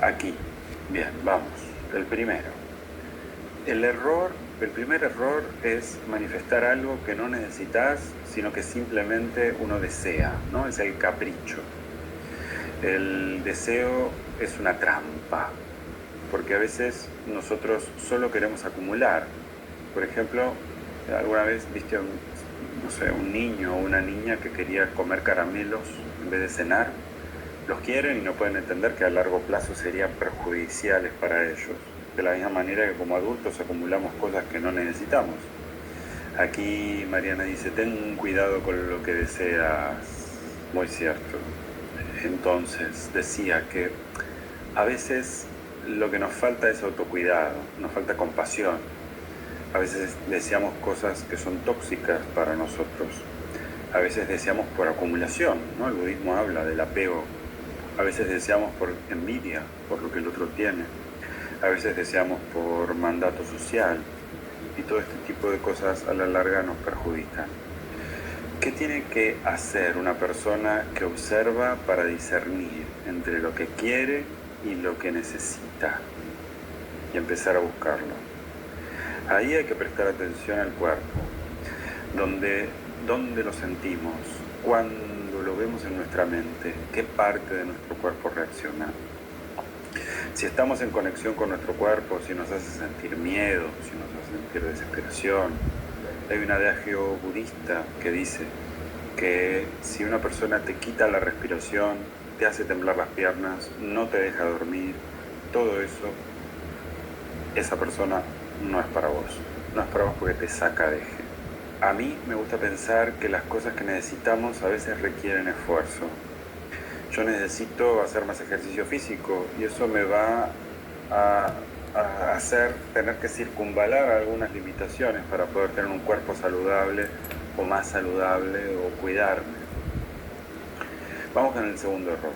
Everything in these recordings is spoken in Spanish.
Aquí. Bien, vamos. El primero. El primer error es manifestar algo que no necesitas, sino que simplemente uno desea, ¿no? Es el capricho. El deseo es una trampa, porque a veces nosotros solo queremos acumular. Por ejemplo, alguna vez viste un niño o una niña que quería comer caramelos en vez de cenar. Los quieren y no pueden entender que a largo plazo serían perjudiciales para ellos. De la misma manera que como adultos acumulamos cosas que no necesitamos. Aquí Mariana dice, ten cuidado con lo que deseas. Muy cierto. Entonces decía que a veces lo que nos falta es autocuidado, nos falta compasión. A veces deseamos cosas que son tóxicas para nosotros. A veces deseamos por acumulación, ¿no? El budismo habla del apego. A veces deseamos por envidia, por lo que el otro tiene. A veces deseamos por mandato social. Y todo este tipo de cosas a la larga nos perjudican. ¿Qué tiene que hacer una persona que observa para discernir entre lo que quiere y lo que necesita? Y empezar a buscarlo. Ahí hay que prestar atención al cuerpo. ¿Dónde lo sentimos? ¿Cuándo lo vemos en nuestra mente? ¿Qué parte de nuestro cuerpo reacciona? Si estamos en conexión con nuestro cuerpo, si nos hace sentir miedo, si nos hace sentir desesperación. Hay un adagio budista que dice que si una persona te quita la respiración, te hace temblar las piernas, no te deja dormir, todo eso, esa persona no es para vos. No es para vos porque te saca de eje. A mí me gusta pensar que las cosas que necesitamos a veces requieren esfuerzo. Yo necesito hacer más ejercicio físico y eso me va a hacer tener que circunvalar algunas limitaciones para poder tener un cuerpo saludable o más saludable o cuidarme. Vamos con el segundo error.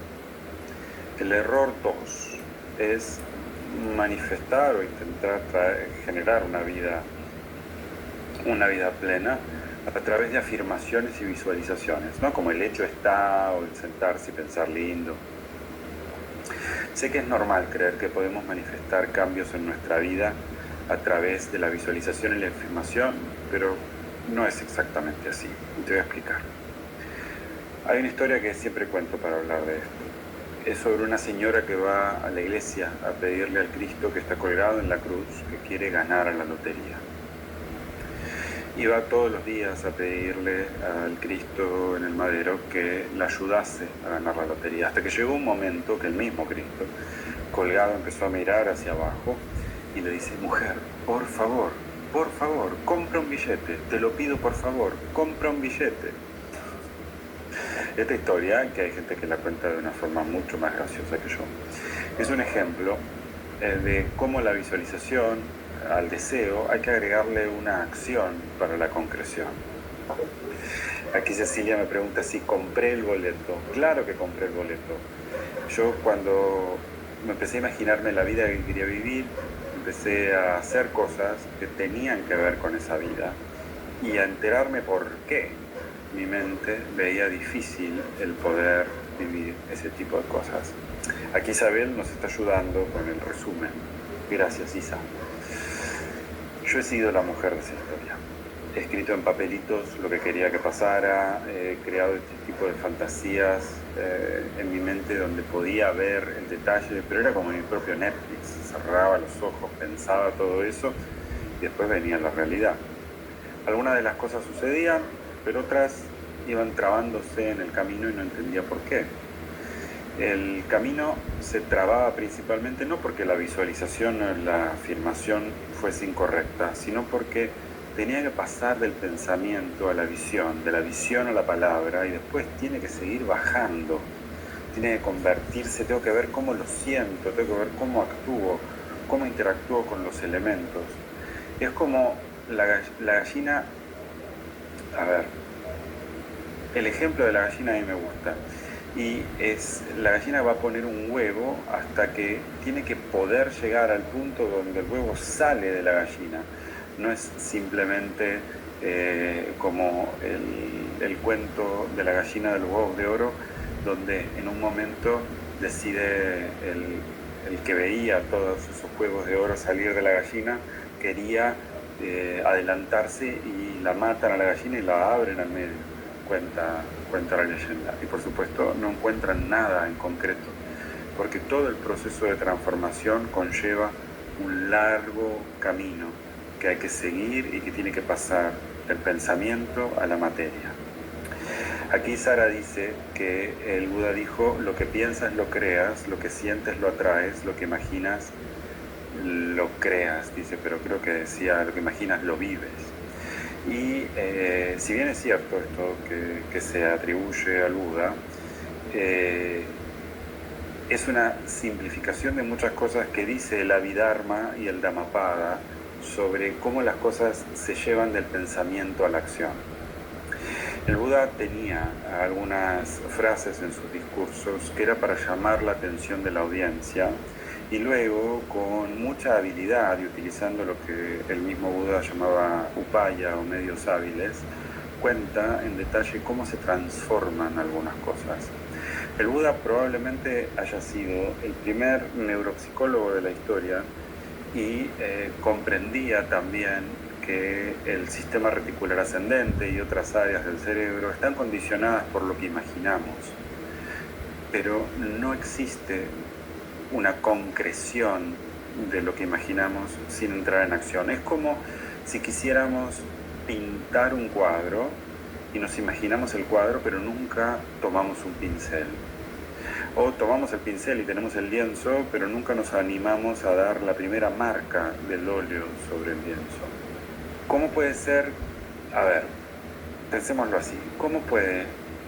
El error 2 es manifestar o intentar generar una vida plena a través de afirmaciones y visualizaciones, ¿no? Como el hecho está, o el sentarse y pensar lindo. Sé que es normal creer que podemos manifestar cambios en nuestra vida a través de la visualización y la afirmación, pero no es exactamente así. Te voy a explicar. Hay una historia que siempre cuento para hablar de esto. Es sobre una señora que va a la iglesia a pedirle al Cristo que está colgado en la cruz, que quiere ganar a la lotería. Y va todos los días a pedirle al Cristo en el madero que la ayudase a ganar la lotería. Hasta que llegó un momento que el mismo Cristo, colgado, empezó a mirar hacia abajo y le dice, mujer, por favor, compra un billete, te lo pido por favor, compra un billete. Esta historia, que hay gente que la cuenta de una forma mucho más graciosa que yo, es un ejemplo de cómo la visualización al deseo hay que agregarle una acción para la concreción. Aquí Cecilia me pregunta si compré el boleto. Claro que compré el boleto. Yo cuando me empecé a imaginarme la vida que quería vivir, empecé a hacer cosas que tenían que ver con esa vida y a enterarme por qué mi mente veía difícil el poder vivir ese tipo de cosas. Aquí Isabel nos está ayudando con el resumen. Gracias, Isa. Yo he sido la mujer de esa historia. He escrito en papelitos lo que quería que pasara, he creado este tipo de fantasías en mi mente donde podía ver el detalle, pero era como mi propio Netflix. Cerraba los ojos, pensaba todo eso y después venía la realidad. Algunas de las cosas sucedían, pero otras iban trabándose en el camino y no entendía por qué. El camino se trababa principalmente no porque la visualización o la afirmación fuese incorrecta, sino porque tenía que pasar del pensamiento a la visión, de la visión a la palabra, y después tiene que seguir bajando, tiene que convertirse, tengo que ver cómo lo siento, tengo que ver cómo actúo, cómo interactúo con los elementos. Es como la gallina, a ver, el ejemplo de la gallina a mí me gusta. Y la gallina va a poner un huevo hasta que tiene que poder llegar al punto donde el huevo sale de la gallina. No es simplemente como el cuento de la gallina de los huevos de oro, donde en un momento decide el que veía todos esos huevos de oro salir de la gallina quería adelantarse y la matan a la gallina y la abren al medio, cuenta la leyenda. Y por supuesto no encuentran nada en concreto, porque todo el proceso de transformación conlleva un largo camino que hay que seguir y que tiene que pasar del pensamiento a la materia. Aquí Sara dice que el Buda dijo: lo que piensas lo creas, lo que sientes lo atraes, lo que imaginas lo creas, dice, pero creo que decía lo que imaginas lo vives. Y si bien es cierto esto que se atribuye al Buda, es una simplificación de muchas cosas que dice el Abhidharma y el Dhammapada sobre cómo las cosas se llevan del pensamiento a la acción. El Buda tenía algunas frases en sus discursos que era para llamar la atención de la audiencia, y luego, con mucha habilidad y utilizando lo que el mismo Buda llamaba upaya o medios hábiles, cuenta en detalle cómo se transforman algunas cosas. El Buda probablemente haya sido el primer neuropsicólogo de la historia y comprendía también que el sistema reticular ascendente y otras áreas del cerebro están condicionadas por lo que imaginamos, pero no existe una concreción de lo que imaginamos sin entrar en acción. Es como si quisiéramos pintar un cuadro y nos imaginamos el cuadro, pero nunca tomamos un pincel. O tomamos el pincel y tenemos el lienzo, pero nunca nos animamos a dar la primera marca del óleo sobre el lienzo. ¿Cómo puede ser? A ver, pensémoslo así. ¿Cómo puede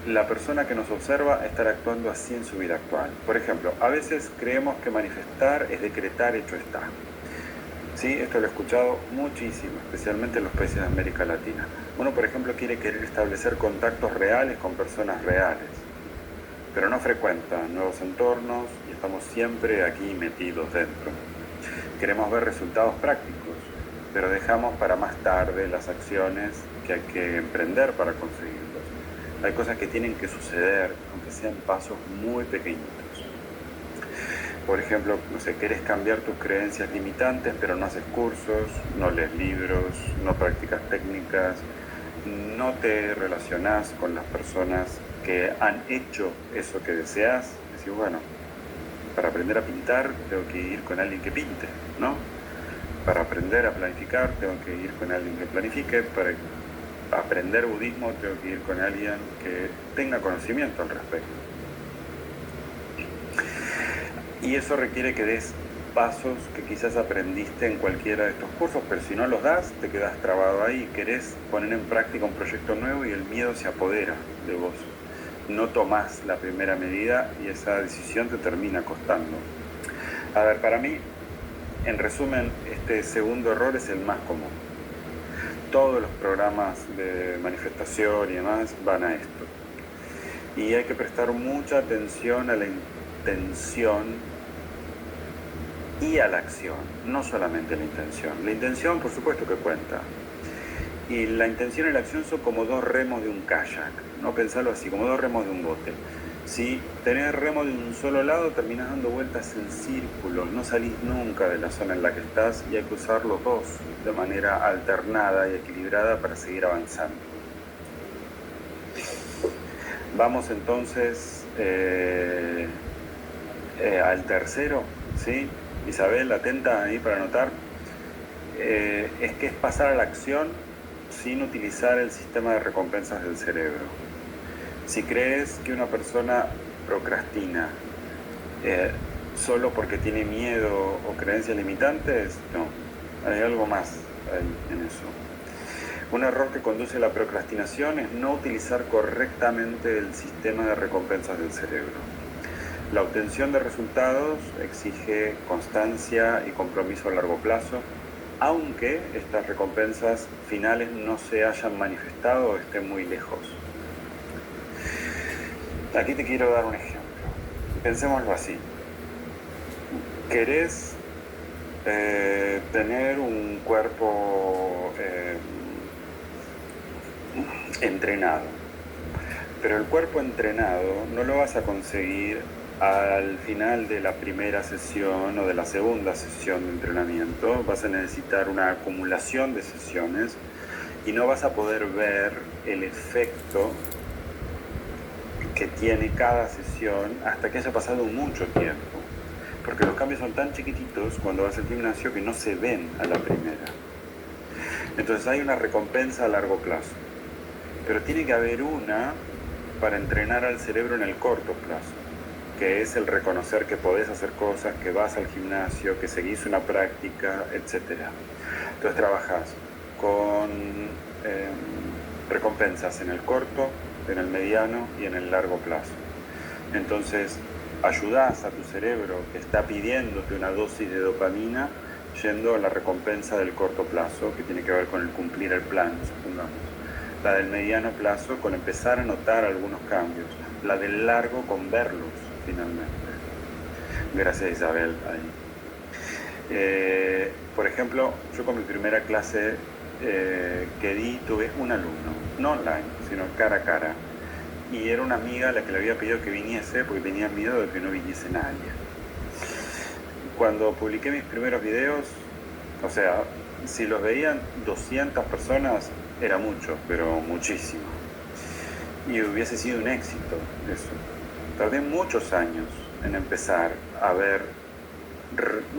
la persona que nos observa estar actuando así en su vida actual? Por ejemplo, a veces creemos que manifestar es decretar hecho está. Sí, esto lo he escuchado muchísimo, especialmente en los países de América Latina. Uno, por ejemplo, quiere querer establecer contactos reales con personas reales, pero no frecuenta nuevos entornos y estamos siempre aquí metidos dentro. Queremos ver resultados prácticos, pero dejamos para más tarde las acciones que hay que emprender para conseguirlos. Hay cosas que tienen que suceder, aunque sean pasos muy pequeñitos. Por ejemplo, no sé, querés cambiar tus creencias limitantes, pero no haces cursos, no lees libros, no practicas técnicas, no te relacionás con las personas que han hecho eso que deseas. Decís, bueno, para aprender a pintar tengo que ir con alguien que pinte, ¿no? Para aprender a planificar tengo que ir con alguien que planifique, para aprender budismo tengo que ir con alguien que tenga conocimiento al respecto. Y eso requiere que des pasos que quizás aprendiste en cualquiera de estos cursos, pero si no los das, te quedas trabado ahí, querés poner en práctica un proyecto nuevo y el miedo se apodera de vos. No tomás la primera medida y esa decisión te termina costando. A ver, para mí, en resumen, este segundo error es el más común. Todos los programas de manifestación y demás van a esto. Y hay que prestar mucha atención a la intención y a la acción, no solamente la intención. La intención, por supuesto que cuenta. Y la intención y la acción son como dos remos de un kayak, no pensarlo así, como dos remos de un bote. Si tenés remo de un solo lado, terminás dando vueltas en círculos, no salís nunca de la zona en la que estás y hay que usar los dos de manera alternada y equilibrada para seguir avanzando. Vamos entonces al tercero, ¿sí? Isabel, atenta ahí para anotar. Es que es pasar a la acción sin utilizar el sistema de recompensas del cerebro. Si crees que una persona procrastina solo porque tiene miedo o creencias limitantes, no, hay algo más ahí en eso. Un error que conduce a la procrastinación es no utilizar correctamente el sistema de recompensas del cerebro. La obtención de resultados exige constancia y compromiso a largo plazo, aunque estas recompensas finales no se hayan manifestado o estén muy lejos. Aquí te quiero dar un ejemplo. Pensémoslo así. ¿Querés tener un cuerpo entrenado? Pero el cuerpo entrenado no lo vas a conseguir Al final de la primera sesión o de la segunda sesión de entrenamiento vas a necesitar una acumulación de sesiones y no vas a poder ver el efecto que tiene cada sesión hasta que haya pasado mucho tiempo. Porque los cambios son tan chiquititos cuando vas al gimnasio que no se ven a la primera. Entonces hay una recompensa a largo plazo. Pero tiene que haber una para entrenar al cerebro en el corto plazo, que es el reconocer que podés hacer cosas, que vas al gimnasio, que seguís una práctica, etc. Entonces trabajas con recompensas en el corto, en el mediano y en el largo plazo. Entonces ayudás a tu cerebro que está pidiéndote una dosis de dopamina yendo a la recompensa del corto plazo, que tiene que ver con el cumplir el plan, supongamos. La del mediano plazo con empezar a notar algunos cambios. La del largo con verlos finalmente. Gracias, Isabel. Por ejemplo, yo con mi primera clase que di tuve un alumno, no online, sino cara a cara. Y era una amiga a la que le había pedido que viniese porque tenía miedo de que no viniese nadie. Cuando publiqué mis primeros videos, o sea, si los veían 200 personas, era mucho, pero muchísimo. Y hubiese sido un éxito eso. Tardé muchos años en empezar a ver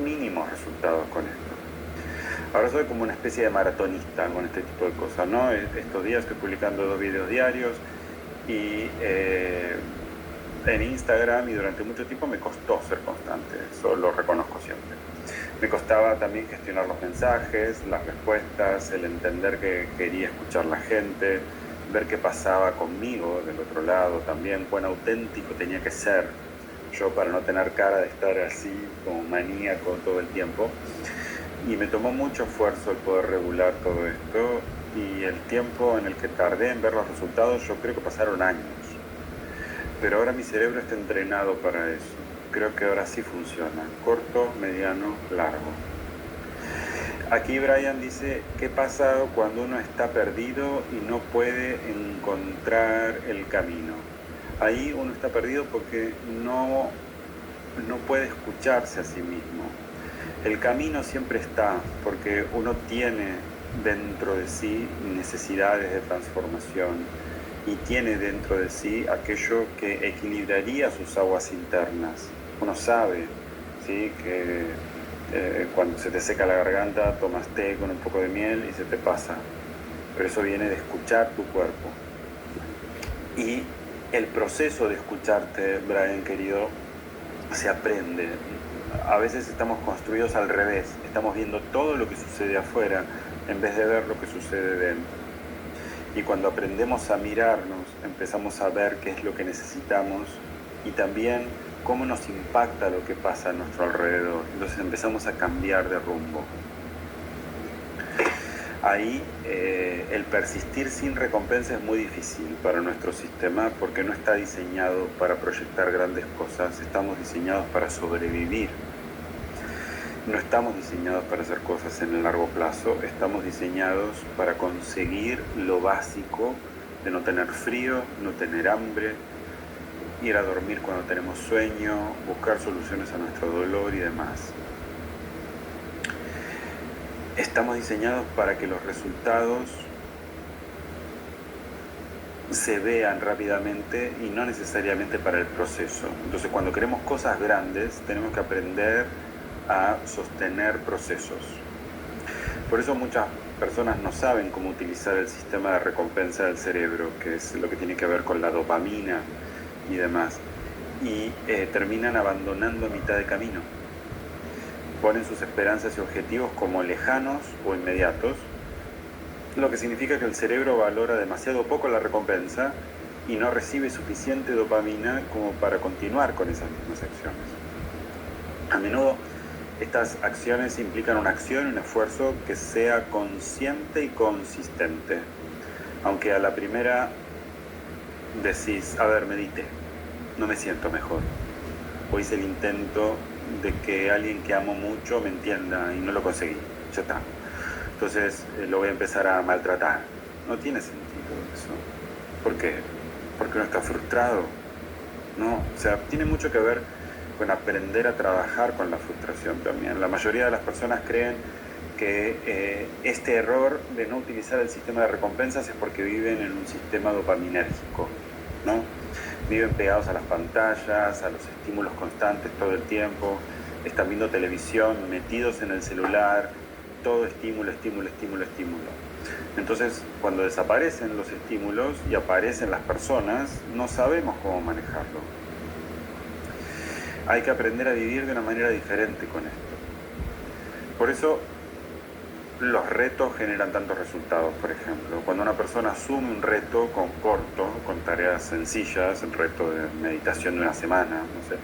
mínimos resultados con esto. Ahora soy como una especie de maratonista con este tipo de cosas, ¿no? Estos días estoy publicando 2 videos diarios y en Instagram, y durante mucho tiempo me costó ser constante, eso lo reconozco siempre. Me costaba también gestionar los mensajes, las respuestas, el entender que quería escuchar la gente, ver qué pasaba conmigo del otro lado también, cuán auténtico tenía que ser yo para no tener cara de estar así como maníaco todo el tiempo. Y me tomó mucho esfuerzo el poder regular todo esto, y el tiempo en el que tardé en ver los resultados, yo creo que pasaron años. Pero ahora mi cerebro está entrenado para eso. Creo que ahora sí funciona. Corto, mediano, largo. Aquí Brian dice, ¿qué pasa cuando uno está perdido y no puede encontrar el camino? Ahí uno está perdido porque no puede escucharse a sí mismo. El camino siempre está, porque uno tiene dentro de sí necesidades de transformación y tiene dentro de sí aquello que equilibraría sus aguas internas. Uno sabe, ¿sí?, que cuando se te seca la garganta tomas té con un poco de miel y se te pasa. Pero eso viene de escuchar tu cuerpo. Y el proceso de escucharte, Brian querido, se aprende. A veces estamos construidos al revés, estamos viendo todo lo que sucede afuera en vez de ver lo que sucede dentro. Y cuando aprendemos a mirarnos, empezamos a ver qué es lo que necesitamos y también cómo nos impacta lo que pasa a nuestro alrededor. Entonces empezamos a cambiar de rumbo. Ahí el persistir sin recompensa es muy difícil para nuestro sistema porque no está diseñado para proyectar grandes cosas, estamos diseñados para sobrevivir. No estamos diseñados para hacer cosas en el largo plazo, estamos diseñados para conseguir lo básico de no tener frío, no tener hambre, ir a dormir cuando tenemos sueño, buscar soluciones a nuestro dolor y demás. Estamos diseñados para que los resultados se vean rápidamente y no necesariamente para el proceso. Entonces, cuando queremos cosas grandes, tenemos que aprender a sostener procesos. Por eso muchas personas no saben cómo utilizar el sistema de recompensa del cerebro, que es lo que tiene que ver con la dopamina y demás, y terminan abandonando a mitad de camino. Ponen sus esperanzas y objetivos como lejanos o inmediatos, lo que significa que el cerebro valora demasiado poco la recompensa y no recibe suficiente dopamina como para continuar con esas mismas acciones. A menudo estas acciones implican una acción y un esfuerzo que sea consciente y consistente. Aunque a la primera decís, a ver, medité, no me siento mejor. O hice el intento de que alguien que amo mucho me entienda y no lo conseguí, ya está. Entonces lo voy a empezar a maltratar. No tiene sentido eso. ¿Por qué? Porque uno está frustrado. ¿no? O sea, tiene mucho que ver con aprender a trabajar con la frustración también. La mayoría de las personas creen que este error de no utilizar el sistema de recompensas es porque viven en un sistema dopaminérgico, ¿no? Viven pegados a las pantallas, a los estímulos constantes todo el tiempo, están viendo televisión, metidos en el celular, todo estímulo, estímulo, estímulo, estímulo. Entonces, cuando desaparecen los estímulos y aparecen las personas, no sabemos cómo manejarlo. Hay que aprender a vivir de una manera diferente con esto. Por eso, los retos generan tantos resultados, por ejemplo. Cuando una persona asume un reto corto, con tareas sencillas, el reto de meditación de una semana, no sé,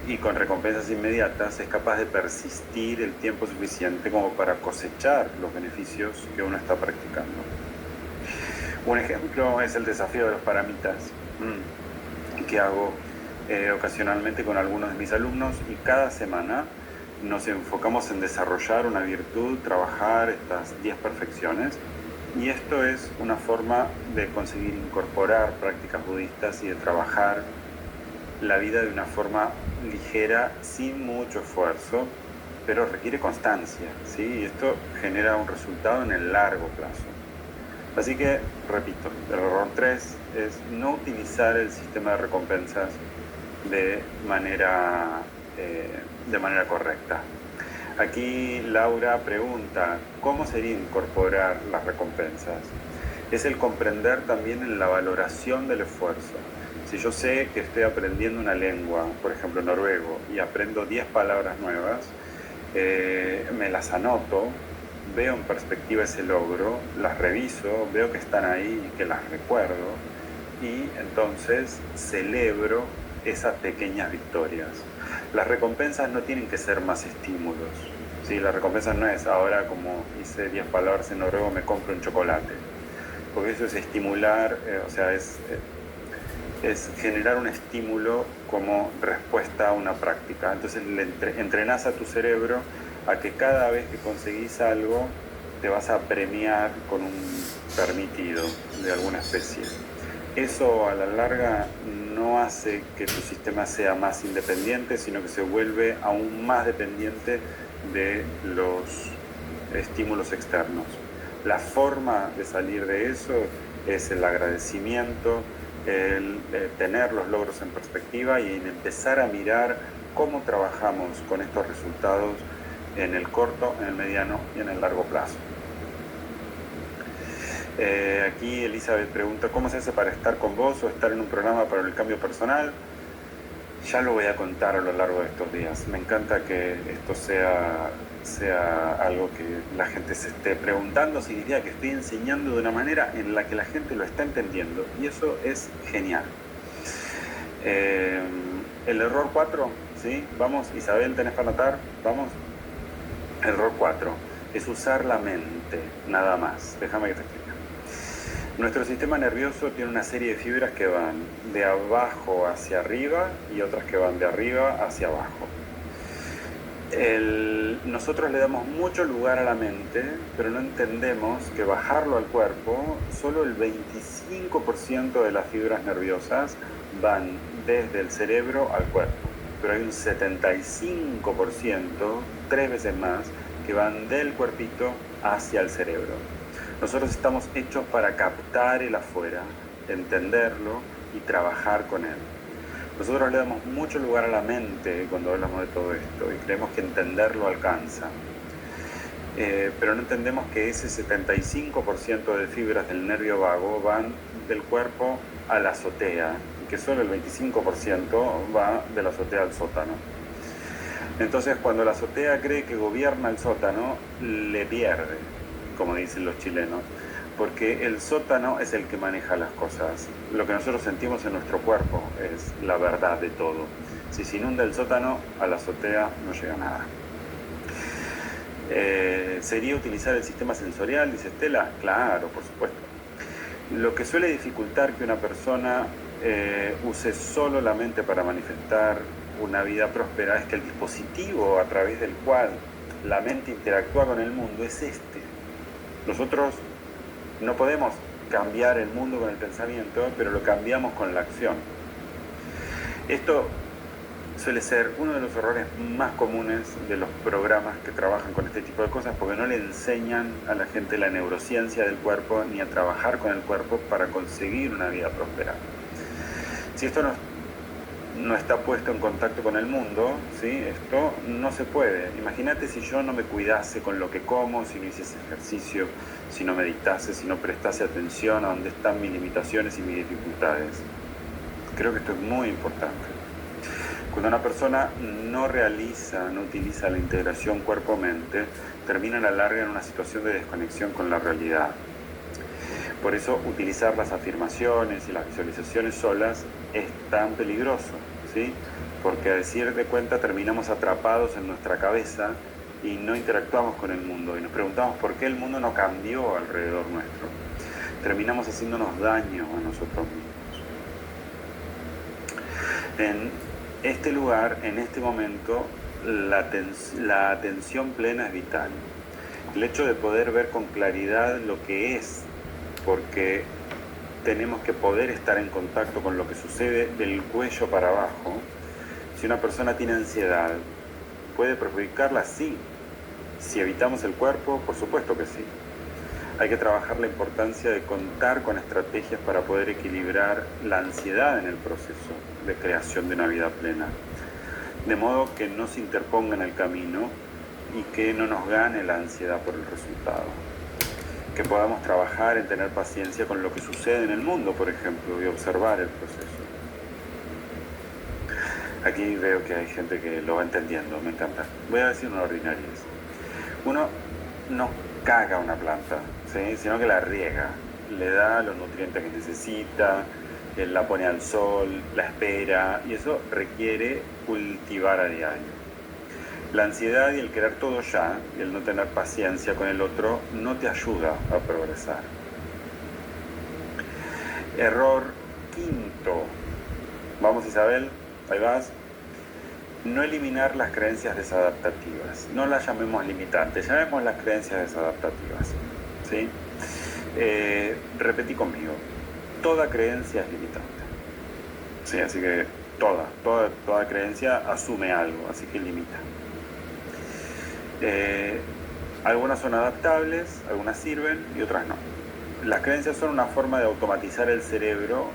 y con recompensas inmediatas, es capaz de persistir el tiempo suficiente como para cosechar los beneficios que uno está practicando. Un ejemplo es el desafío de los paramitas, que hago ocasionalmente con algunos de mis alumnos, y cada semana nos enfocamos en desarrollar una virtud, trabajar estas 10 perfecciones, y esto es una forma de conseguir incorporar prácticas budistas y de trabajar la vida de una forma ligera, sin mucho esfuerzo, pero requiere constancia, ¿sí? Y esto genera un resultado en el largo plazo. Así que, repito, el error 3 es no utilizar el sistema de recompensas de manera correcta. Aquí Laura pregunta, ¿cómo sería incorporar las recompensas? Es el comprender también en la valoración del esfuerzo. Si yo sé que estoy aprendiendo una lengua, por ejemplo noruego, y aprendo 10 palabras nuevas, me las anoto, veo en perspectiva ese logro, las reviso, veo que están ahí y que las recuerdo, y entonces celebro esas pequeñas victorias. Las recompensas no tienen que ser más estímulos, ¿sí? La recompensa no es ahora, como hice 10 palabras en noruego, me compro un chocolate, porque eso es estimular, es generar un estímulo como respuesta a una práctica. Entonces entrenás a tu cerebro a que cada vez que conseguís algo te vas a premiar con un permitido de alguna especie. Eso a la larga no hace que tu sistema sea más independiente, sino que se vuelve aún más dependiente de los estímulos externos. La forma de salir de eso es el agradecimiento, el tener los logros en perspectiva y en empezar a mirar cómo trabajamos con estos resultados en el corto, en el mediano y en el largo plazo. Aquí Elizabeth pregunta, ¿cómo se hace para estar con vos o estar en un programa para el cambio personal? Ya lo voy a contar a lo largo de estos días. Me encanta que esto sea algo que la gente se esté preguntando. Significa que estoy enseñando de una manera en la que la gente lo está entendiendo, y eso es genial. El error 4, ¿sí? Vamos, Isabel, ¿tenés para anotar? Vamos. Error 4 es usar la mente, nada más. Déjame que te explique. Nuestro sistema nervioso tiene una serie de fibras que van de abajo hacia arriba y otras que van de arriba hacia abajo. Nosotros le damos mucho lugar a la mente, pero no entendemos que bajarlo al cuerpo, solo el 25% de las fibras nerviosas van desde el cerebro al cuerpo, pero hay un 75%, 3 veces más, que van del cuerpito hacia el cerebro. Nosotros estamos hechos para captar el afuera, entenderlo y trabajar con él. Nosotros le damos mucho lugar a la mente cuando hablamos de todo esto y creemos que entenderlo alcanza. Pero no entendemos que ese 75% de fibras del nervio vago van del cuerpo a la azotea y que solo el 25% va de la azotea al sótano. Entonces, cuando la azotea cree que gobierna el sótano, le pierde, como dicen los chilenos, porque el sótano es el que maneja las cosas. Lo que nosotros sentimos en nuestro cuerpo es la verdad de todo. Si se inunda el sótano, a la azotea no llega nada. ¿Sería utilizar el sistema sensorial, dice Estela? Claro, por supuesto. Lo que suele dificultar que una persona use solo la mente para manifestar una vida próspera es que el dispositivo a través del cual la mente interactúa con el mundo es este. Nosotros no podemos cambiar el mundo con el pensamiento, pero lo cambiamos con la acción. Esto suele ser uno de los errores más comunes de los programas que trabajan con este tipo de cosas, porque no le enseñan a la gente la neurociencia del cuerpo ni a trabajar con el cuerpo para conseguir una vida próspera. Si esto no está puesto en contacto con el mundo, ¿sí? Esto no se puede. Imagínate si yo no me cuidase con lo que como, si no hiciese ejercicio, si no meditase, si no prestase atención a dónde están mis limitaciones y mis dificultades. Creo que esto es muy importante. Cuando una persona no utiliza la integración cuerpo-mente, termina a la larga en una situación de desconexión con la realidad. Por eso utilizar las afirmaciones y las visualizaciones solas es tan peligroso, ¿sí? Porque a decir de cuenta terminamos atrapados en nuestra cabeza y no interactuamos con el mundo y nos preguntamos por qué el mundo no cambió alrededor nuestro. Terminamos haciéndonos daño a nosotros mismos. En este lugar, en este momento, la atención plena es vital. El hecho de poder ver con claridad lo que es, porque tenemos que poder estar en contacto con lo que sucede del cuello para abajo. Si una persona tiene ansiedad, ¿puede perjudicarla? Sí. Si evitamos el cuerpo, por supuesto que sí. Hay que trabajar la importancia de contar con estrategias para poder equilibrar la ansiedad en el proceso de creación de una vida plena, de modo que no se interponga en el camino y que no nos gane la ansiedad por el resultado. Que podamos trabajar en tener paciencia con lo que sucede en el mundo, por ejemplo, y observar el proceso. Aquí veo que hay gente que lo va entendiendo, me encanta. Voy a decir una ordinariez. Uno no caga una planta, ¿sí? Sino que la riega, le da los nutrientes que necesita, la pone al sol, la espera, y eso requiere cultivar a diario. La ansiedad y el querer todo ya, y el no tener paciencia con el otro, no te ayuda a progresar. Error quinto. Vamos, Isabel, ahí vas. No eliminar las creencias desadaptativas. No las llamemos limitantes, llamemos las creencias desadaptativas, ¿sí? Repetí conmigo. Toda creencia es limitante. Sí, así que toda creencia asume algo, así que limita. Algunas son adaptables, algunas sirven y otras no. Las creencias son una forma de automatizar el cerebro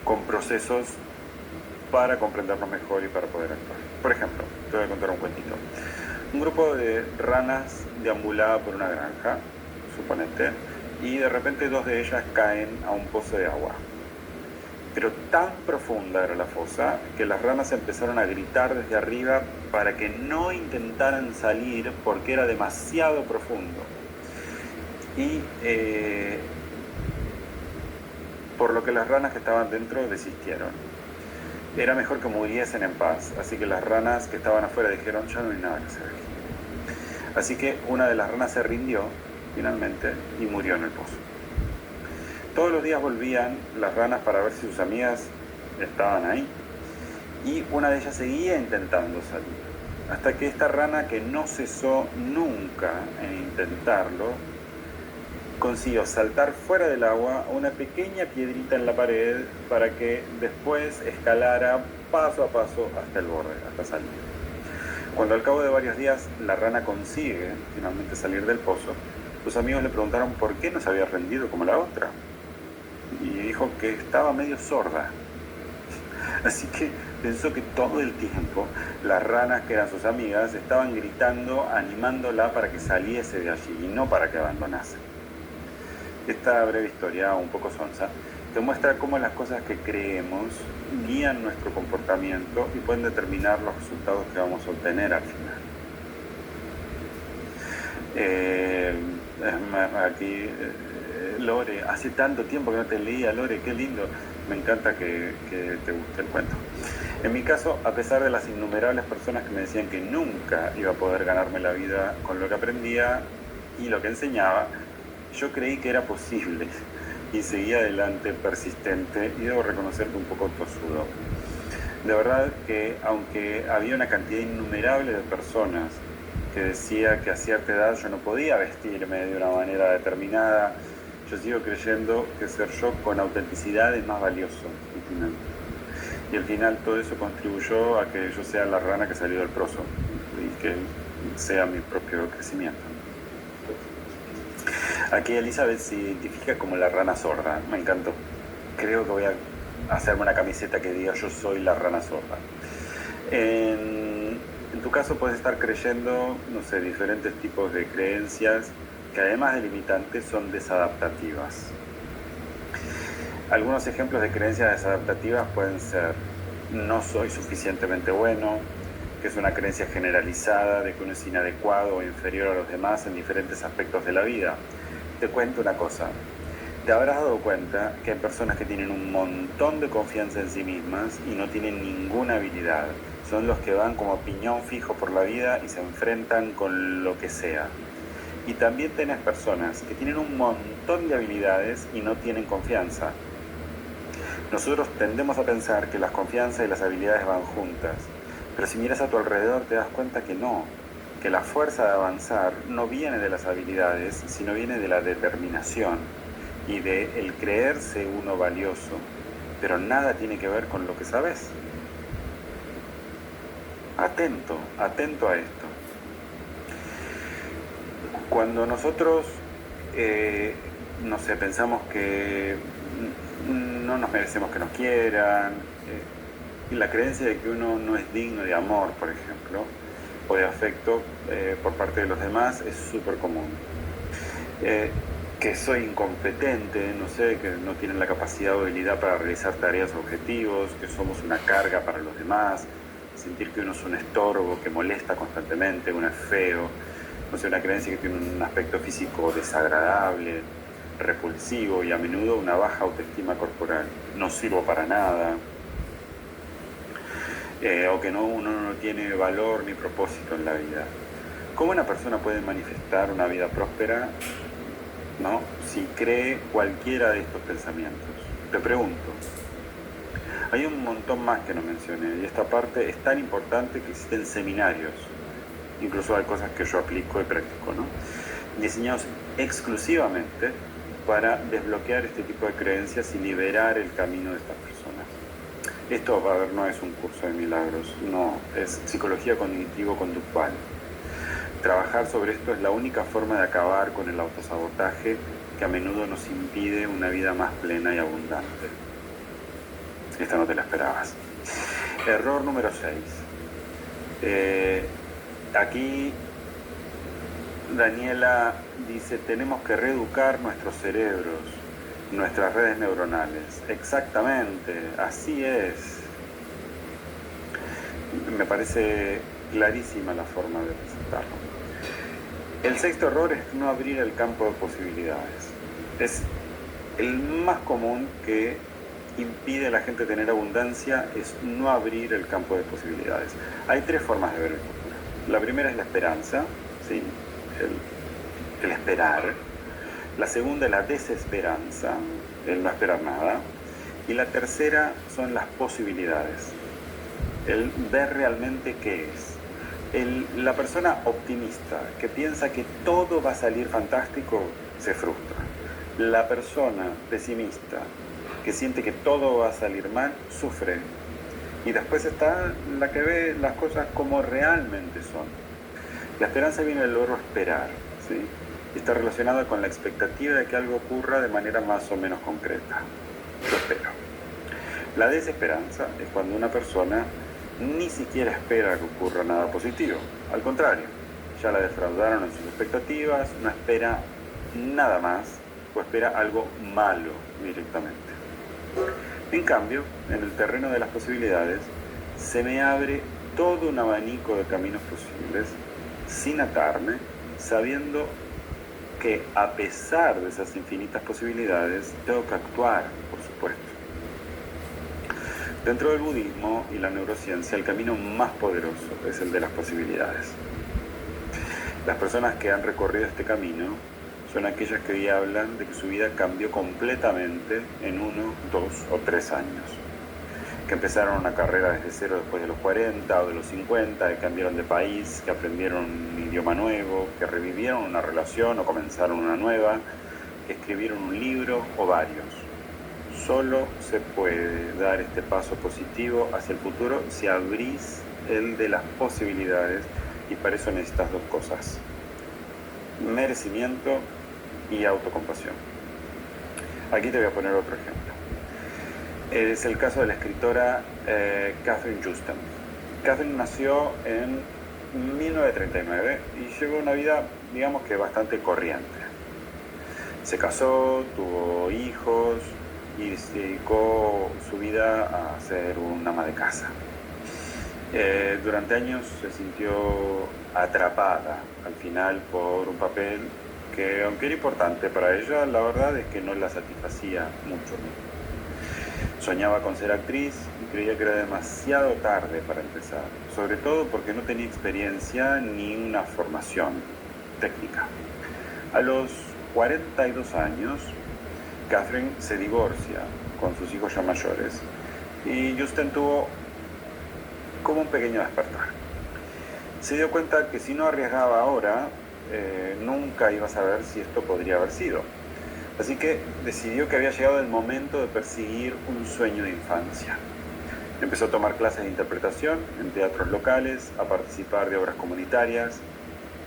con procesos para comprendernos mejor y para poder actuar. Por ejemplo, te voy a contar un cuentito. Un grupo de ranas deambulaba por una granja, suponete, y de repente dos de ellas caen a un pozo de agua. Pero tan profunda era la fosa que las ranas empezaron a gritar desde arriba para que no intentaran salir porque era demasiado profundo. Y por lo que las ranas que estaban dentro desistieron. Era mejor que muriesen en paz, así que las ranas que estaban afuera dijeron, ya no hay nada que hacer aquí. Así que una de las ranas se rindió, finalmente, y murió en el pozo. Todos los días volvían las ranas para ver si sus amigas estaban ahí, y una de ellas seguía intentando salir, hasta que esta rana, que no cesó nunca en intentarlo, consiguió saltar fuera del agua a una pequeña piedrita en la pared para que después escalara paso a paso hasta el borde, hasta salir. Cuando al cabo de varios días la rana consigue finalmente salir del pozo, sus amigos le preguntaron por qué no se había rendido como la otra. Y dijo que estaba medio sorda. Así que pensó que todo el tiempo las ranas, que eran sus amigas, estaban gritando, animándola para que saliese de allí y no para que abandonase. Esta breve historia, un poco sonsa, te muestra cómo las cosas que creemos guían nuestro comportamiento y pueden determinar los resultados que vamos a obtener al final. Aquí, Lore, hace tanto tiempo que no te leía, Lore, qué lindo. Me encanta que te guste el cuento. En mi caso, a pesar de las innumerables personas que me decían que nunca iba a poder ganarme la vida con lo que aprendía y lo que enseñaba, yo creí que era posible y seguí adelante persistente, y debo reconocer que un poco tosudo. De verdad que aunque había una cantidad innumerable de personas que decía que a cierta edad yo no podía vestirme de una manera determinada, yo sigo creyendo que ser yo con autenticidad es más valioso. Y al final todo eso contribuyó a que yo sea la rana que salió del pozo y que sea mi propio crecimiento. Aquí Elizabeth se identifica como la rana sorda. Me encantó. Creo que voy a hacerme una camiseta que diga yo soy la rana sorda. En tu caso puedes estar creyendo, no sé, diferentes tipos de creencias que además de limitantes son desadaptativas. Algunos ejemplos de creencias desadaptativas pueden ser no soy suficientemente bueno, que es una creencia generalizada de que uno es inadecuado o inferior a los demás en diferentes aspectos de la vida. Te cuento una cosa, te habrás dado cuenta que hay personas que tienen un montón de confianza en sí mismas y no tienen ninguna habilidad. Son los que van como piñón fijo por la vida y se enfrentan con lo que sea. Y también tenés personas que tienen un montón de habilidades y no tienen confianza. Nosotros tendemos a pensar que las confianzas y las habilidades van juntas, pero si miras a tu alrededor te das cuenta que no, que la fuerza de avanzar no viene de las habilidades, sino viene de la determinación y de el creerse uno valioso, pero nada tiene que ver con lo que sabes. Atento a esto. Cuando nosotros, no sé, pensamos que no nos merecemos que nos quieran, y la creencia de que uno no es digno de amor, por ejemplo, o de afecto por parte de los demás es súper común. Que soy incompetente, no sé, que no tienen la capacidad o habilidad para realizar tareas o objetivos, que somos una carga para los demás, sentir que uno es un estorbo, que molesta constantemente, uno es feo, no sé, una creencia que tiene un aspecto físico desagradable, repulsivo y a menudo una baja autoestima corporal. No sirvo para nada, o que uno no tiene valor ni propósito en la vida. ¿Cómo una persona puede manifestar una vida próspera, ¿no?, si cree cualquiera de estos pensamientos? Te pregunto. Hay un montón más que no mencioné y esta parte es tan importante que existen seminarios, incluso hay cosas que yo aplico y practico, ¿no?, diseñados exclusivamente para desbloquear este tipo de creencias y liberar el camino de estas personas. Esto, a ver, no es un curso de milagros, no, es psicología cognitivo-conductual. Trabajar sobre esto es la única forma de acabar con el autosabotaje que a menudo nos impide una vida más plena y abundante. Esta no te la esperabas. Error número 6. Aquí Daniela dice, tenemos que reeducar nuestros cerebros, nuestras redes neuronales. Exactamente, así es. Me parece clarísima la forma de presentarlo. El 6º error es no abrir el campo de posibilidades. Es el más común que impide a la gente tener abundancia, es no abrir el campo de posibilidades. Hay 3 formas de ver el futuro. La primera es la esperanza, ¿sí?, el esperar. La segunda es la desesperanza, el no esperar nada. Y la tercera son las posibilidades, el ver realmente qué es. La persona optimista que piensa que todo va a salir fantástico se frustra. La persona pesimista que siente que todo va a salir mal sufre. Y después está la que ve las cosas como realmente son. La esperanza viene del verbo esperar, ¿sí?, está relacionada con la expectativa de que algo ocurra de manera más o menos concreta. Yo espero. La desesperanza es cuando una persona ni siquiera espera que ocurra nada positivo. Al contrario, ya la defraudaron en sus expectativas, no espera nada más o espera algo malo directamente. En cambio, en el terreno de las posibilidades, se me abre todo un abanico de caminos posibles, sin atarme, sabiendo que a pesar de esas infinitas posibilidades, tengo que actuar, por supuesto. Dentro del budismo y la neurociencia, el camino más poderoso es el de las posibilidades. Las personas que han recorrido este camino son aquellas que hoy hablan de que su vida cambió completamente en 1, 2 o 3 años. Que empezaron una carrera desde cero después de los 40 o de los 50, que cambiaron de país, que aprendieron un idioma nuevo, que revivieron una relación o comenzaron una nueva, que escribieron un libro o varios. solo se puede dar este paso positivo hacia el futuro si abrís el de las posibilidades, y para eso necesitas dos cosas: merecimiento y autocompasión. Aquí te voy a poner otro ejemplo. Es el caso de la escritora Catherine Justin. Catherine nació en 1939 y llevó una vida, digamos que bastante corriente. Se casó, tuvo hijos y se dedicó su vida a ser una ama de casa. Durante años se sintió atrapada al final por un papel que, aunque era importante para ella, la verdad es que no la satisfacía mucho. Soñaba con ser actriz y creía que era demasiado tarde para empezar, sobre todo porque no tenía experiencia ni una formación técnica. A los 42 años, Catherine se divorcia con sus hijos ya mayores y Justin tuvo como un pequeño despertar. Se dio cuenta que si no arriesgaba ahora, nunca iba a saber si esto podría haber sido. Así que decidió que había llegado el momento de perseguir un sueño de infancia. Empezó a tomar clases de interpretación en teatros locales, a participar de obras comunitarias,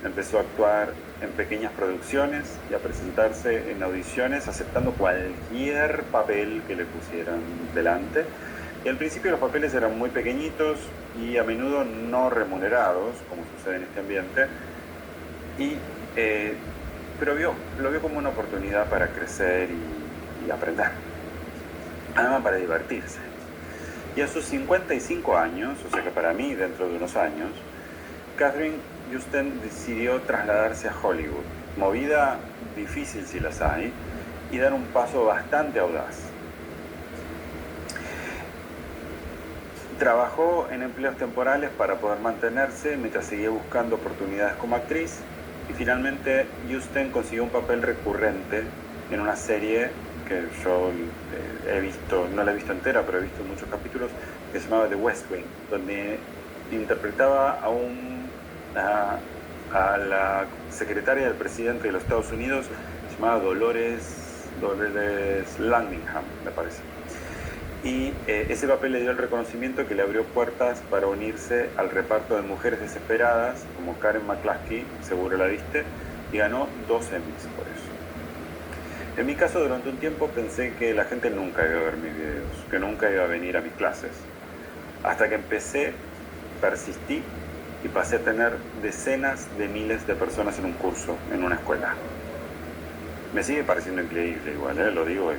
empezó a actuar en pequeñas producciones y a presentarse en audiciones aceptando cualquier papel que le pusieran delante. Y al principio los papeles eran muy pequeñitos y a menudo no remunerados, como sucede en este ambiente, pero lo vio como una oportunidad para crecer y aprender, además para divertirse. Y a sus 55 años, o sea que para mí dentro de unos años, Catherine Justin decidió trasladarse a Hollywood, movida difícil si las hay, y dar un paso bastante audaz. Trabajó en empleos temporales para poder mantenerse mientras seguía buscando oportunidades como actriz, y finalmente Justin consiguió un papel recurrente en una serie que yo he visto, no la he visto entera, pero he visto muchos capítulos, que se llamaba The West Wing, donde interpretaba a la secretaria del presidente de los Estados Unidos, se llamaba Dolores Landingham, me parece. Y ese papel le dio el reconocimiento que le abrió puertas para unirse al reparto de Mujeres Desesperadas, como Karen McCluskey, seguro la viste, y ganó 2 Emmys por eso. En mi caso, durante un tiempo pensé que la gente nunca iba a ver mis videos, que nunca iba a venir a mis clases. Hasta que empecé, persistí y pasé a tener decenas de miles de personas en un curso, en una escuela. Me sigue pareciendo increíble igual, lo digo,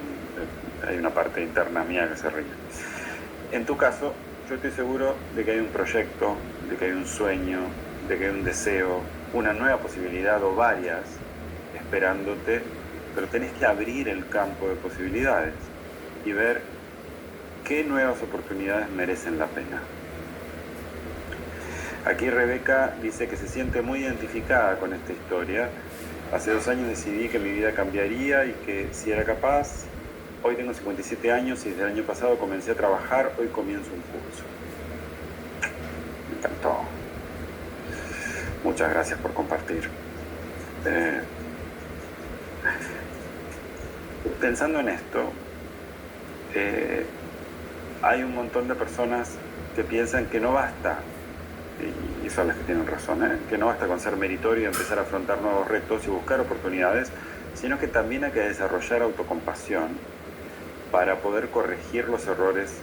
hay una parte interna mía que se ríe. En tu caso, yo estoy seguro de que hay un proyecto, de que hay un sueño, de que hay un deseo, una nueva posibilidad o varias esperándote, pero tenés que abrir el campo de posibilidades y ver qué nuevas oportunidades merecen la pena. Aquí Rebeca dice que se siente muy identificada con esta historia. Hace 2 años decidí que mi vida cambiaría y que si era capaz, hoy tengo 57 años y desde el año pasado comencé a trabajar, hoy comienzo un curso. Me encantó. Muchas gracias por compartir. Pensando en esto, hay un montón de personas que piensan que no basta, y son las que tienen razón, que no basta con ser meritorio y empezar a afrontar nuevos retos y buscar oportunidades, sino que también hay que desarrollar autocompasión para poder corregir los errores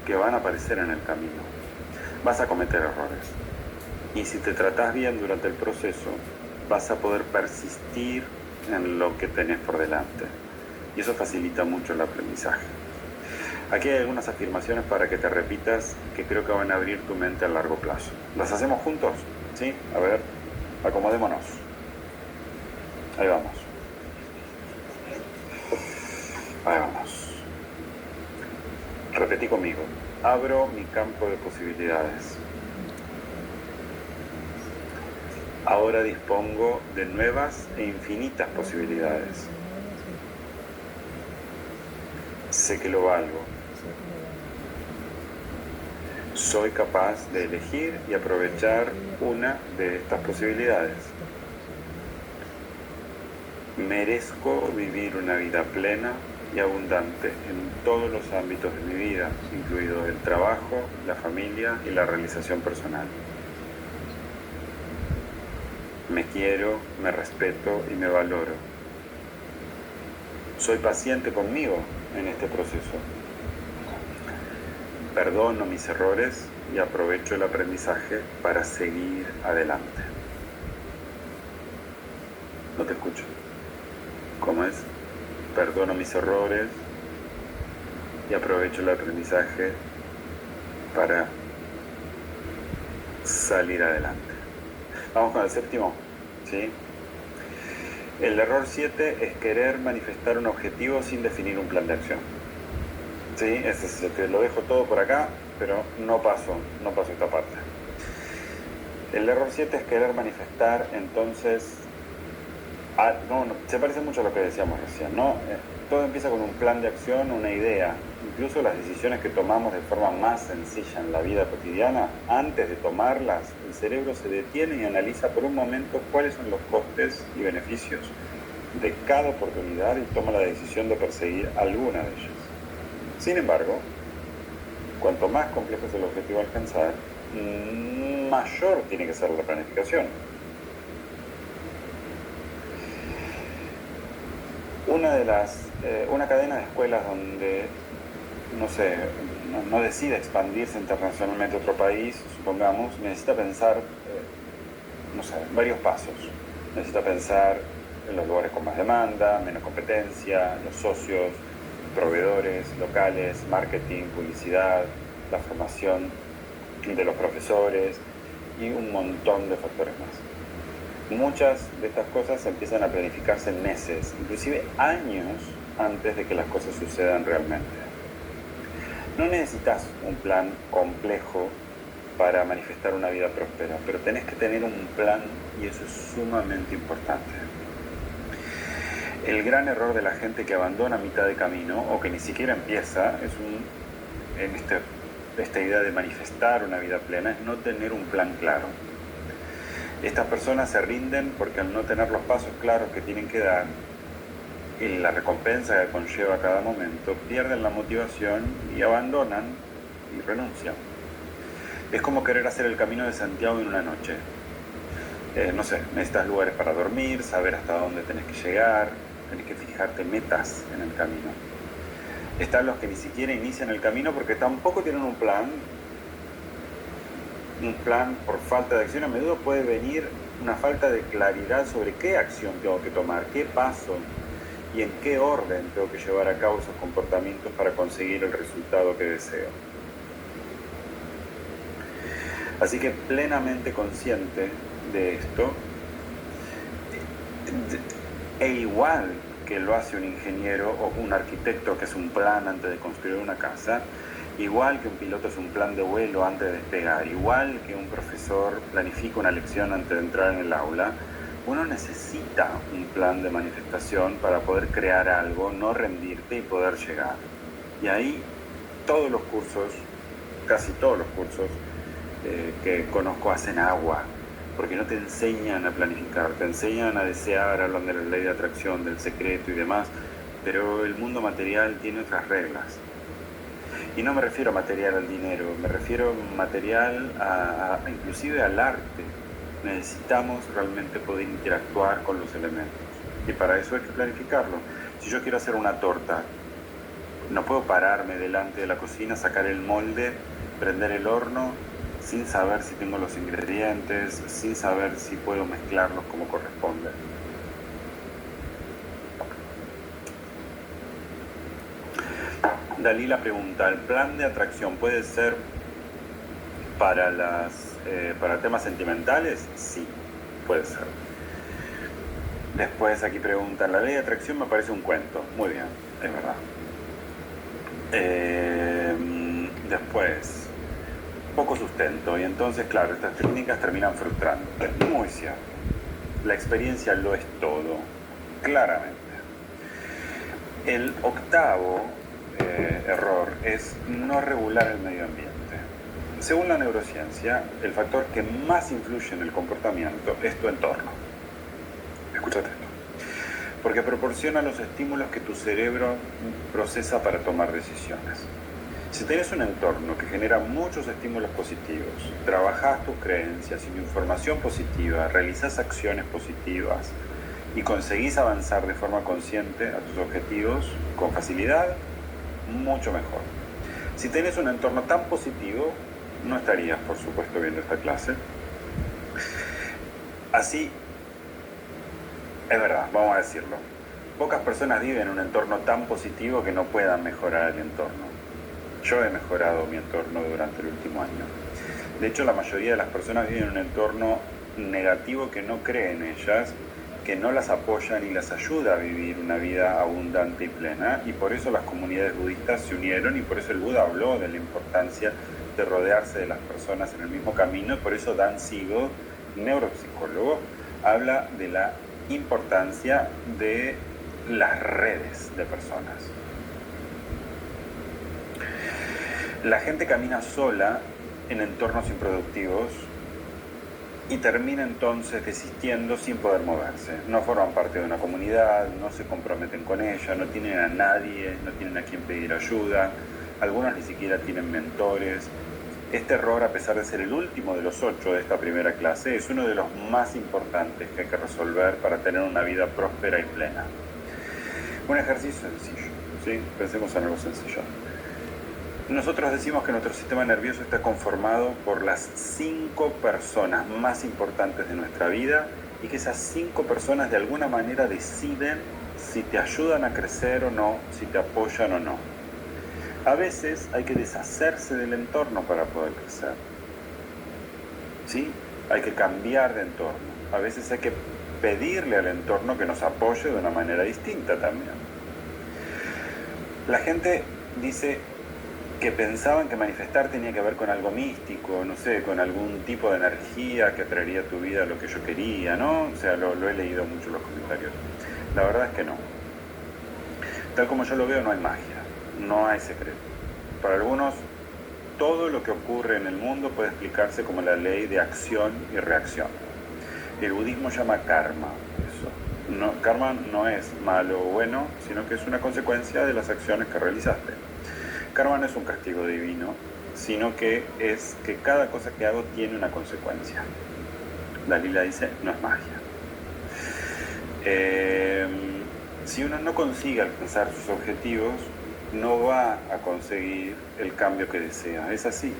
que van a aparecer en el camino. Vas a cometer errores, y si te tratás bien durante el proceso, vas a poder persistir en lo que tenés por delante, y eso facilita mucho el aprendizaje. Aquí hay algunas afirmaciones para que te repitas que creo que van a abrir tu mente a largo plazo. ¿Las hacemos juntos? ¿Sí? A ver, acomodémonos. Ahí vamos. Ahí vamos. Repetí conmigo. Abro mi campo de posibilidades. Ahora dispongo de nuevas e infinitas posibilidades. Sé que lo valgo. Soy capaz de elegir y aprovechar una de estas posibilidades. Merezco vivir una vida plena y abundante en todos los ámbitos de mi vida, incluido el trabajo, la familia y la realización personal. Me quiero, me respeto y me valoro. Soy paciente conmigo en este proceso. Perdono mis errores y aprovecho el aprendizaje para seguir adelante. No te escucho. ¿Cómo es? Perdono mis errores y aprovecho el aprendizaje para salir adelante. Vamos con el séptimo, ¿sí? El error 7 es querer manifestar un objetivo sin definir un plan de acción. ¿Sí? Te lo dejo todo por acá, pero no paso esta parte. El error 7 es querer manifestar, entonces... se parece mucho a lo que decíamos recién, ¿no? Todo empieza con un plan de acción, una idea. Incluso las decisiones que tomamos de forma más sencilla en la vida cotidiana, antes de tomarlas, el cerebro se detiene y analiza por un momento cuáles son los costes y beneficios de cada oportunidad y toma la decisión de perseguir alguna de ellas. Sin embargo, cuanto más complejo es el objetivo a alcanzar, mayor tiene que ser la planificación. Una cadena de escuelas donde, no decide expandirse internacionalmente a otro país, supongamos, necesita pensar, varios pasos. Necesita pensar en los lugares con más demanda, menos competencia, los socios, proveedores locales, marketing, publicidad, la formación de los profesores y un montón de factores más. Muchas de estas cosas empiezan a planificarse en meses, inclusive años antes de que las cosas sucedan realmente. No necesitas un plan complejo para manifestar una vida próspera, pero tenés que tener un plan y eso es sumamente importante. El gran error de la gente que abandona a mitad de camino o que ni siquiera empieza esta idea de manifestar una vida plena es no tener un plan claro. Estas personas se rinden porque al no tener los pasos claros que tienen que dar y la recompensa que conlleva cada momento, pierden la motivación y abandonan y renuncian. Es como querer hacer el camino de Santiago en una noche. Necesitas lugares para dormir, saber hasta dónde tenés que llegar, tenés que fijarte metas en el camino. Están los que ni siquiera inician el camino porque tampoco tienen un plan. Un plan por falta de acción. A menudo puede venir una falta de claridad sobre qué acción tengo que tomar, qué paso y en qué orden tengo que llevar a cabo esos comportamientos para conseguir el resultado que deseo. Así que plenamente consciente de esto, e igual que lo hace un ingeniero o un arquitecto que hace un plan antes de construir una casa, igual que un piloto hace un plan de vuelo antes de despegar, igual que un profesor planifica una lección antes de entrar en el aula, uno necesita un plan de manifestación para poder crear algo, no rendirte y poder llegar. Y ahí todos los cursos, casi todos los cursos que conozco hacen agua, porque no te enseñan a planificar, te enseñan a desear, hablan de la ley de atracción, del secreto y demás, pero el mundo material tiene otras reglas. Y no me refiero a material al dinero, me refiero a material inclusive al arte. Necesitamos realmente poder interactuar con los elementos. Y para eso hay que planificarlo. Si yo quiero hacer una torta, no puedo pararme delante de la cocina, sacar el molde, prender el horno, sin saber si tengo los ingredientes, sin saber si puedo mezclarlos como corresponde. Dalila pregunta, ¿el plan de atracción puede ser para temas sentimentales? Sí, puede ser. Después aquí preguntan, la ley de atracción me parece un cuento. Muy bien, es verdad. Después, poco sustento. Y entonces, claro, estas técnicas terminan frustrando. Es muy cierto. La experiencia lo es todo, claramente. El octavo error es no regular el medio ambiente. Según la neurociencia, el factor que más influye en el comportamiento es tu entorno. Escúchate esto. porque proporciona los estímulos que tu cerebro procesa para tomar decisiones. Si tenés un entorno que genera muchos estímulos positivos, trabajás tus creencias y información positiva, realizás acciones positivas y conseguís avanzar de forma consciente a tus objetivos con facilidad, mucho mejor. Si tenés un entorno tan positivo, no estarías, por supuesto, viendo esta clase. Así, es verdad, vamos a decirlo. Pocas personas viven en un entorno tan positivo que no puedan mejorar el entorno. Yo he mejorado mi entorno durante el último año. De hecho, la mayoría de las personas viven en un entorno negativo que no cree en ellas, que no las apoya ni las ayuda a vivir una vida abundante y plena, y por eso las comunidades budistas se unieron y por eso el Buda habló de la importancia de rodearse de las personas en el mismo camino, y por eso Dan Siegel, neuropsicólogo, habla de la importancia de las redes de personas. La gente camina sola en entornos improductivos y termina entonces desistiendo sin poder moverse. No forman parte de una comunidad, no se comprometen con ella, no tienen a nadie, no tienen a quien pedir ayuda, algunos ni siquiera tienen mentores. Este error, a pesar de ser el último de los 8 de esta primera clase, es uno de los más importantes que hay que resolver para tener una vida próspera y plena. Un ejercicio sencillo, ¿sí? Pensemos en algo sencillo. Nosotros decimos que nuestro sistema nervioso está conformado por las 5 personas más importantes de nuestra vida y que esas 5 personas de alguna manera deciden si te ayudan a crecer o no, si te apoyan o no. A veces hay que deshacerse del entorno para poder crecer, ¿sí? Hay que cambiar de entorno. A veces hay que pedirle al entorno que nos apoye de una manera distinta también. La gente dice que pensaban que manifestar tenía que ver con algo místico, no sé, con algún tipo de energía que atraería a tu vida lo que yo quería, ¿no? O sea, lo he leído mucho en los comentarios. La verdad es que no. Tal como yo lo veo, no hay magia, no hay secreto. Para algunos, todo lo que ocurre en el mundo puede explicarse como la ley de acción y reacción. El budismo llama karma eso. No, karma no es malo o bueno, sino que es una consecuencia de las acciones que realizaste. Karma no es un castigo divino, sino que es que cada cosa que hago tiene una consecuencia. Dalila dice, no es magia. Si uno no consigue alcanzar sus objetivos, no va a conseguir el cambio que desea. Es así.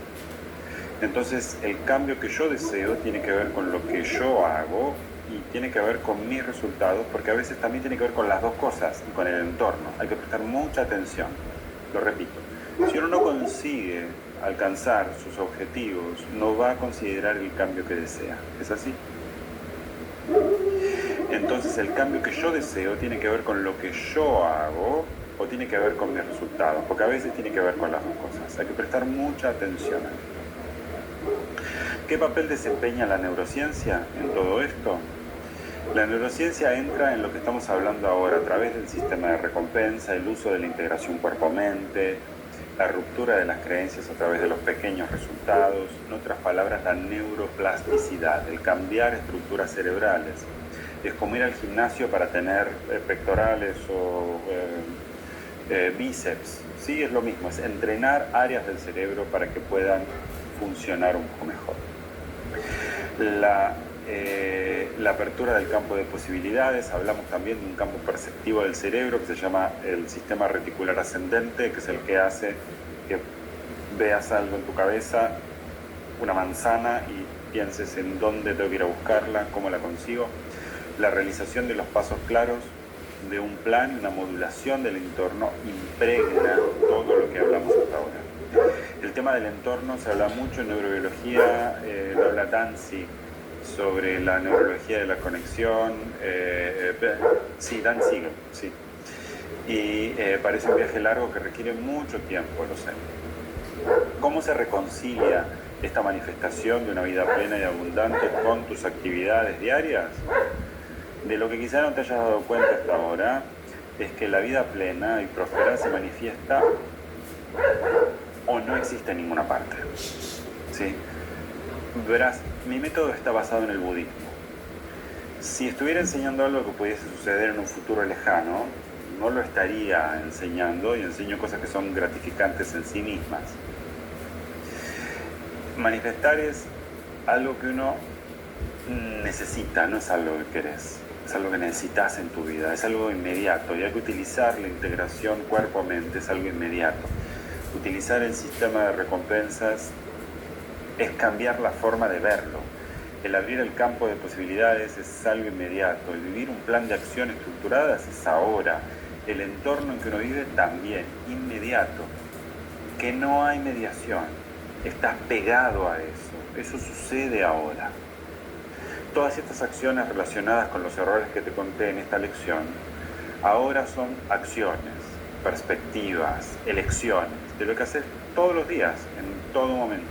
Entonces, el cambio que yo deseo tiene que ver con lo que yo hago y tiene que ver con mis resultados, porque a veces también tiene que ver con las dos cosas y con el entorno. Hay que prestar mucha atención. Lo repito. Si uno no consigue alcanzar sus objetivos, no va a considerar el cambio que desea. ¿Es así? Entonces el cambio que yo deseo tiene que ver con lo que yo hago o tiene que ver con mis resultados, porque a veces tiene que ver con las dos cosas. Hay que prestar mucha atención a esto. ¿Qué papel desempeña la neurociencia en todo esto? La neurociencia entra en lo que estamos hablando ahora a través del sistema de recompensa, el uso de la integración cuerpo-mente, la ruptura de las creencias a través de los pequeños resultados, en otras palabras, la neuroplasticidad, el cambiar estructuras cerebrales. Es como ir al gimnasio para tener pectorales o bíceps, ¿sí? Es lo mismo, es entrenar áreas del cerebro para que puedan funcionar un poco mejor. La apertura del campo de posibilidades, hablamos también de un campo perceptivo del cerebro que se llama el sistema reticular ascendente, que es el que hace que veas algo en tu cabeza, una manzana, y pienses en dónde tengo que ir a buscarla, cómo la consigo. La realización de los pasos claros de un plan y una modulación del entorno impregna todo lo que hablamos hasta ahora. El tema del entorno se habla mucho en neurobiología, lo habla Danzig sobre la neurología de la conexión, sí, Dan Siegel, sí. Y parece un viaje largo que requiere mucho tiempo, lo sé. ¿Cómo se reconcilia esta manifestación de una vida plena y abundante con tus actividades diarias? De lo que quizá no te hayas dado cuenta hasta ahora es que la vida plena y próspera se manifiesta o no existe en ninguna parte, ¿sí? Verás, mi método está basado en el budismo. Si estuviera enseñando algo que pudiese suceder en un futuro lejano, no lo estaría enseñando, y enseño cosas que son gratificantes en sí mismas. Manifestar es algo que uno necesita, no es algo que querés, es algo que necesitas en tu vida, es algo inmediato, y hay que utilizar la integración cuerpo-mente, es algo inmediato. Utilizar el sistema de recompensas es cambiar la forma de verlo. El abrir el campo de posibilidades es algo inmediato. El vivir un plan de acción estructuradas es ahora. El entorno en que uno vive también, inmediato. Que no hay mediación. Estás pegado a eso. Eso sucede ahora. Todas estas acciones relacionadas con los errores que te conté en esta lección, ahora son acciones, perspectivas, elecciones, de lo que haces todos los días, en todo momento.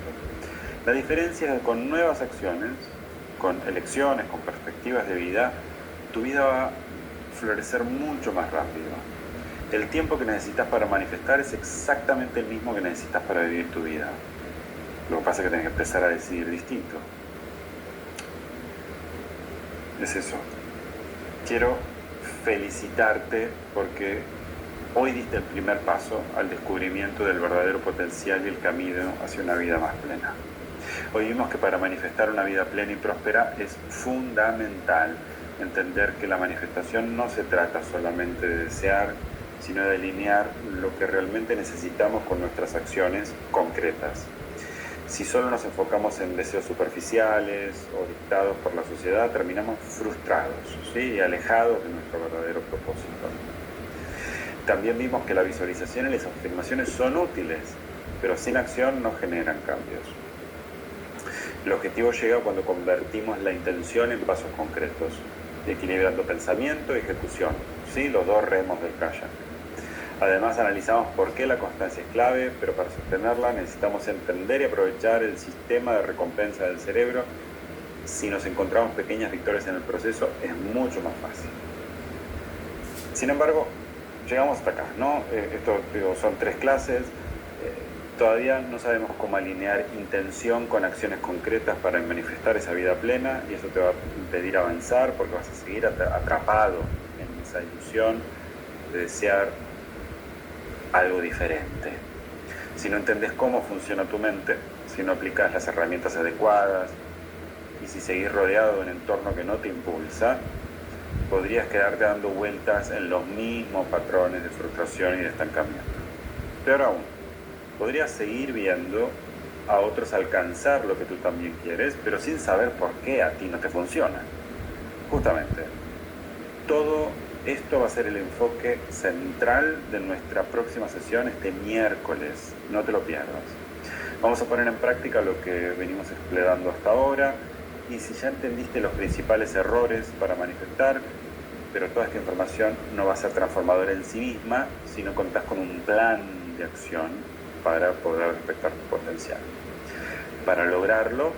La diferencia es que con nuevas acciones, con elecciones, con perspectivas de vida, tu vida va a florecer mucho más rápido. El tiempo que necesitas para manifestar es exactamente el mismo que necesitas para vivir tu vida. Lo que pasa es que tienes que empezar a decidir distinto. Es eso. Quiero felicitarte porque hoy diste el primer paso al descubrimiento del verdadero potencial y el camino hacia una vida más plena. Hoy vimos que para manifestar una vida plena y próspera es fundamental entender que la manifestación no se trata solamente de desear, sino de alinear lo que realmente necesitamos con nuestras acciones concretas. Si solo nos enfocamos en deseos superficiales o dictados por la sociedad, terminamos frustrados, ¿sí? Y alejados de nuestro verdadero propósito. También vimos que la visualización y las afirmaciones son útiles, pero sin acción no generan cambios. El objetivo llega cuando convertimos la intención en pasos concretos, equilibrando pensamiento y ejecución, ¿sí? Los dos remos del kayak. Además analizamos por qué la constancia es clave, pero para sostenerla necesitamos entender y aprovechar el sistema de recompensa del cerebro. Si nos encontramos pequeñas victorias en el proceso, es mucho más fácil. Sin embargo, llegamos hasta acá, ¿no? Esto son 3 clases. Todavía no sabemos cómo alinear intención con acciones concretas para manifestar esa vida plena, y eso te va a impedir avanzar porque vas a seguir atrapado en esa ilusión de desear algo diferente. Si no entendés cómo funciona tu mente, si no aplicas las herramientas adecuadas y si seguís rodeado de un entorno que no te impulsa, podrías quedarte dando vueltas en los mismos patrones de frustración y de estancamiento. Peor aún, podrías seguir viendo a otros alcanzar lo que tú también quieres, pero sin saber por qué a ti no te funciona. Justamente, todo esto va a ser el enfoque central de nuestra próxima sesión este miércoles. No te lo pierdas. Vamos a poner en práctica lo que venimos explicando hasta ahora, y si ya entendiste los principales errores para manifestar, pero toda esta información no va a ser transformadora en sí misma, si no contás con un plan de acción para poder despertar tu potencial. Para lograrlo,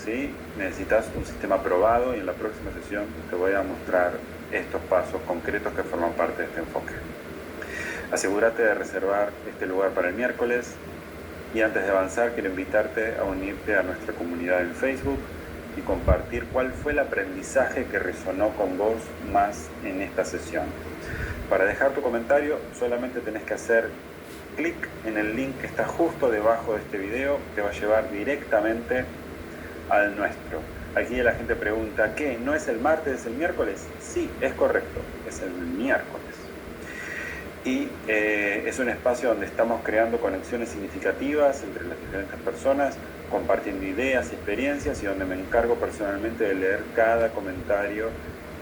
¿sí? Necesitas un sistema probado, y en la próxima sesión te voy a mostrar estos pasos concretos que forman parte de este enfoque. Asegúrate de reservar este lugar para el miércoles, y antes de avanzar quiero invitarte a unirte a nuestra comunidad en Facebook y compartir cuál fue el aprendizaje que resonó con vos más en esta sesión. Para dejar tu comentario solamente tenés que hacer clic en el link que está justo debajo de este video, te va a llevar directamente al nuestro. Aquí la gente pregunta, ¿qué? ¿No es el martes, es el miércoles? Sí, es correcto, es el miércoles. Y es un espacio donde estamos creando conexiones significativas entre las diferentes personas, compartiendo ideas y experiencias, y donde me encargo personalmente de leer cada comentario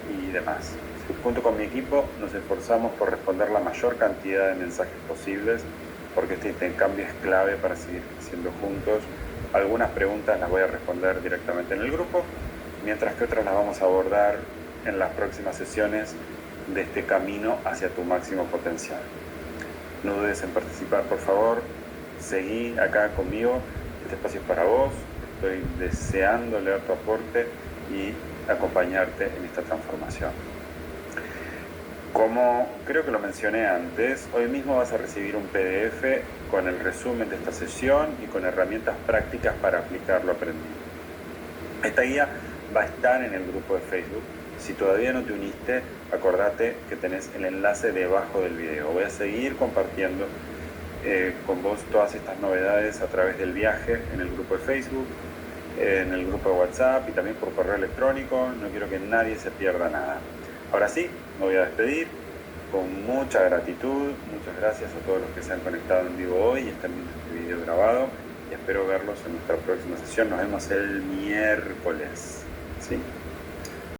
y demás. Junto con mi equipo nos esforzamos por responder la mayor cantidad de mensajes posibles, porque este intercambio es clave para seguir creciendo juntos. Algunas preguntas las voy a responder directamente en el grupo, mientras que otras las vamos a abordar en las próximas sesiones de este camino hacia tu máximo potencial. No dudes en participar, por favor. Seguí acá conmigo. Este espacio es para vos. Estoy deseando leer tu aporte y acompañarte en esta transformación. Como creo que lo mencioné antes, hoy mismo vas a recibir un PDF con el resumen de esta sesión y con herramientas prácticas para aplicar lo aprendido. Esta guía va a estar en el grupo de Facebook, Si todavía no te uniste, acordate que tenés el enlace debajo del video. Voy a seguir compartiendo con vos todas estas novedades a través del viaje en el grupo de Facebook, en el grupo de WhatsApp y también por correo electrónico. No quiero que nadie se pierda nada. Ahora sí, me voy a despedir con mucha gratitud. Muchas gracias a todos los que se han conectado en vivo hoy y están viendo este video grabado. Y espero verlos en nuestra próxima sesión. Nos vemos el miércoles. ¿Sí?